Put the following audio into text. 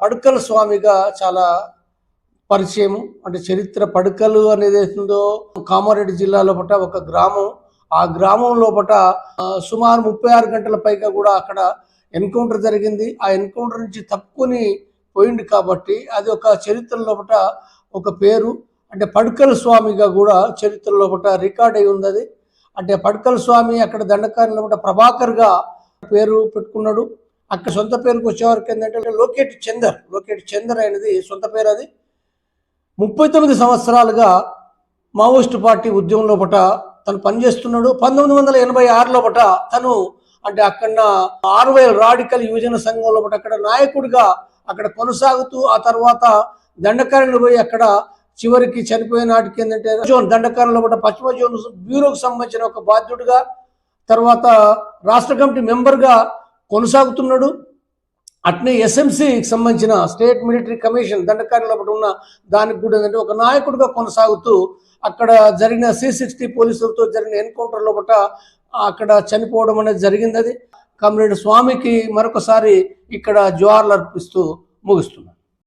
పడుకల స్వామిగా చాలా పరిచయం. అంటే చరిత్ర పడుకలు అనేది ఏదో కామారెడ్డి జిల్లా లోపట ఒక గ్రామం. ఆ గ్రామం లోపట సుమారు 36 గంటల పైగా కూడా అక్కడ ఎన్కౌంటర్ జరిగింది. ఆ ఎన్కౌంటర్ నుంచి తప్పుకొని పోయింది కాబట్టి అది ఒక చరిత్ర లోపట ఒక పేరు. అంటే పడుకల స్వామిగా కూడా చరిత్ర లోపట రికార్డ్ అయి ఉంది అది. అంటే పడుకల స్వామి అక్కడ దండకారణ్యం లోపట ప్రభాకర్గా పేరు పెట్టుకున్నాడు. అక్కడ సొంత పేరుకు వచ్చేవారికి ఏంటంటే లోకేటి చందర్ అనేది సొంత పేరు. అది 39 సంవత్సరాలుగా మావోయిస్టు పార్టీ ఉద్యమం లోపట తను పనిచేస్తున్నాడు. 1986 లోపట తను అంటే అక్కడ ఆర్వైల్ రాడికల్ యువజన సంఘం లోపట అక్కడ నాయకుడిగా అక్కడ కొనసాగుతూ ఆ తర్వాత దండకారణ్యం పోయి అక్కడ చివరికి చనిపోయే నాటికి ఏంటంటే దండకారణ్యం లోపట పశ్చిమ జోన్ బ్యూరోకు సంబంధించిన ఒక బాధ్యుడిగా తర్వాత రాష్ట్ర కమిటీ మెంబర్గా కొనసాగుతున్నాడు. అట్నే ఎస్ఎంసీకి సంబంధించిన స్టేట్ మిలిటరీ కమిషన్ దండకారణ్యం లోపల ఉన్న దానికి కూడా ఏంటంటే ఒక నాయకుడిగా కొనసాగుతూ అక్కడ జరిగిన C60 పోలీసులతో జరిగిన ఎన్కౌంటర్ లోపల అక్కడ చనిపోవడం అనేది జరిగింది. అది కామ్రేడ్ స్వామికి మరొకసారి ఇక్కడ జోహార్లు అర్పిస్తూ ముగిస్తున్నారు.